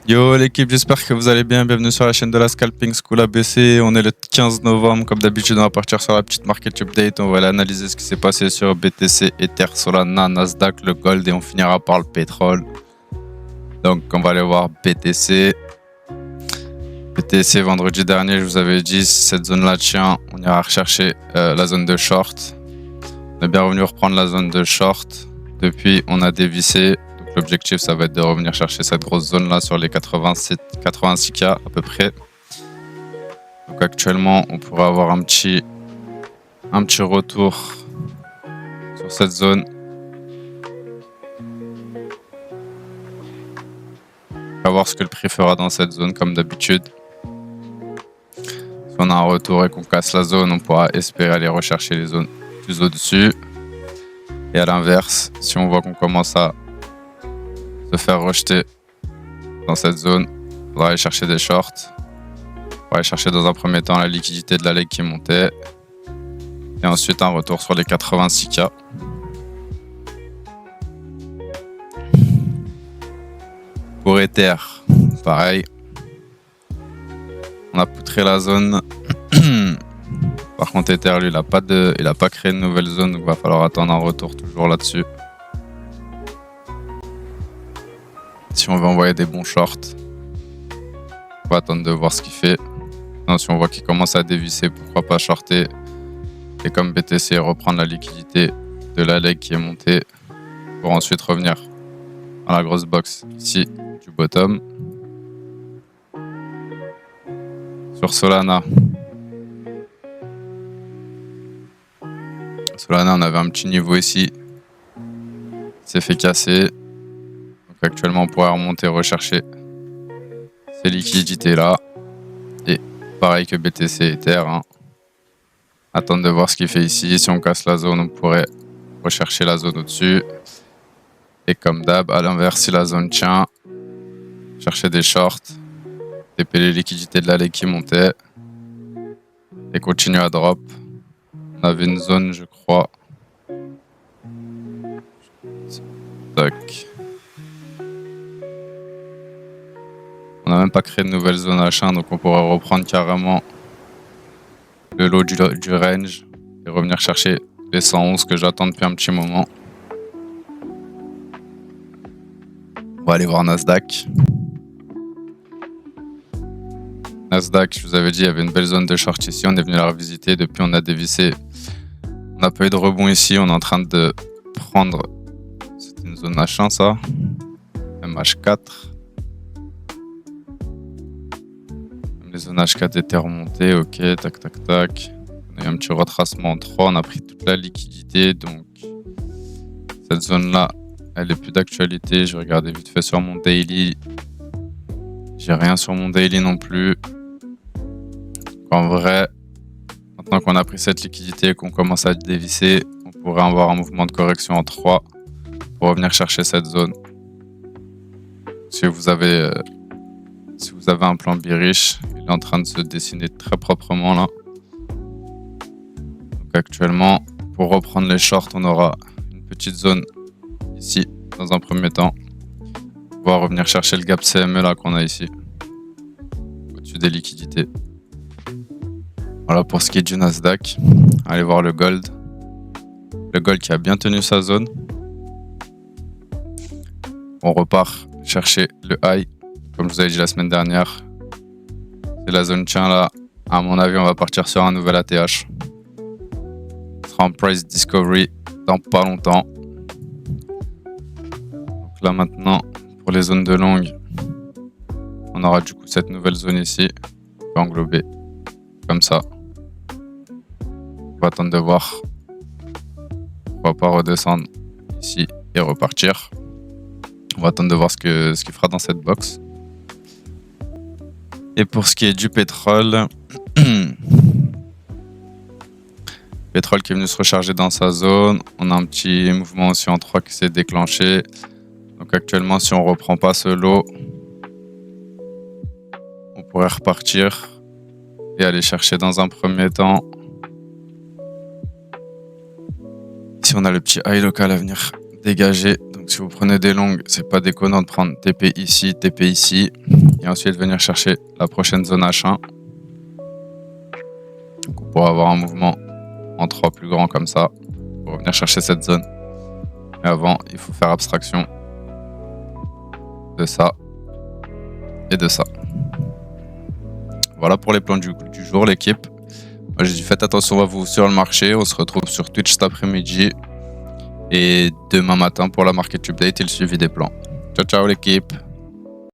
Yo l'équipe, j'espère que vous allez bien. Bienvenue sur la chaîne de la Scalping School ABC. On est le 15 novembre. Comme d'habitude, on va partir sur la petite market update. On va aller analyser ce qui s'est passé sur BTC, Ether, Solana, Nasdaq, le gold et on finira par le pétrole. Donc, on va aller voir BTC. BTC, vendredi dernier, je vous avais dit, si cette zone-là tient, on ira rechercher la zone de short. On est bien revenu reprendre la zone de short. Depuis, on a dévissé. L'objectif, ça va être de revenir chercher cette grosse zone-là sur les 86K à peu près. Donc actuellement, on pourrait avoir un petit retour sur cette zone. On va voir ce que le prix fera dans cette zone comme d'habitude. Si on a un retour et qu'on casse la zone, on pourra espérer aller rechercher les zones plus au-dessus. Et à l'inverse, si on voit qu'on commence à se faire rejeter dans cette zone, il faudra aller chercher des shorts. On va aller chercher dans un premier temps la liquidité de la leg qui montait. Et ensuite un retour sur les 86K. Pour Ether, pareil. On a poutré la zone. Par contre Ether lui il a pas créé de nouvelle zone, donc il va falloir attendre un retour toujours là-dessus. Si on veut envoyer des bons shorts, on va attendre de voir ce qu'il fait. Non, si on voit qu'il commence à dévisser, pourquoi pas shorter. Et comme BTC, reprendre la liquidité de la leg qui est montée pour ensuite revenir à la grosse box ici du bottom. Sur Solana. Solana, on avait un petit niveau ici. C'est fait casser. Donc actuellement, on pourrait remonter, rechercher ces liquidités là. Et pareil que BTC et Ether. Attendre de voir ce qu'il fait ici. Si on casse la zone, on pourrait rechercher la zone au-dessus. Et comme d'hab, à l'inverse, si la zone tient, chercher des shorts, TP les liquidités de la leg qui montait et continuer à drop. On avait une zone, je crois. Tac. On n'a même pas créé de nouvelle zone H1, donc on pourrait reprendre carrément le lot du range et revenir chercher les 111 que j'attends depuis un petit moment. On va aller voir Nasdaq. Nasdaq, je vous avais dit, il y avait une belle zone de short ici. On est venu la revisiter. Depuis, on a dévissé. On n'a pas eu de rebond ici. On est en train de prendre. C'était une zone H1, ça. MH4. Les zones H4 étaient remontées. Ok, tac, tac, tac. On a eu un petit retracement en 3. On a pris toute la liquidité. Donc, cette zone-là, elle est plus d'actualité. Je vais regarder vite fait sur mon daily. J'ai rien sur mon daily non plus. En vrai, maintenant qu'on a pris cette liquidité et qu'on commence à dévisser, on pourrait avoir un mouvement de correction en 3 pour revenir chercher cette zone. Si vous avez un plan bearish, il est en train de se dessiner très proprement là. Donc actuellement, pour reprendre les shorts, on aura une petite zone ici dans un premier temps. On va revenir chercher le gap CME là qu'on a ici, au-dessus des liquidités. Voilà pour ce qui est du Nasdaq. Allez voir le gold. Le gold qui a bien tenu sa zone. On repart chercher le high. Comme je vous avais dit la semaine dernière. Si la zone tient là, à mon avis, on va partir sur un nouvel ATH. Ce sera en price discovery dans pas longtemps. Donc là maintenant, pour les zones de longue, on aura du coup cette nouvelle zone ici. On peut englober comme ça. On va attendre de voir. On va pas redescendre ici et repartir. On va attendre de voir ce qu'il fera dans cette box. Et pour ce qui est du pétrole, pétrole qui est venu se recharger dans sa zone. On a un petit mouvement aussi en 3 qui s'est déclenché. Donc actuellement, si on reprend pas ce lot, on pourrait repartir et aller chercher dans un premier temps. Si on a le petit high local à venir dégager, Donc si vous prenez des longues, c'est pas déconnant de prendre TP ici, et ensuite venir chercher la prochaine zone H1. Donc on pourra avoir un mouvement en 3 plus grand comme ça, pour venir chercher cette zone. Mais avant, il faut faire abstraction de ça et de ça. Voilà pour les plans du jour, l'équipe. Moi, j'ai dit faites attention à vous sur le marché. On se retrouve sur Twitch cet après-midi et demain matin pour la market update et le suivi des plans. Ciao, ciao l'équipe.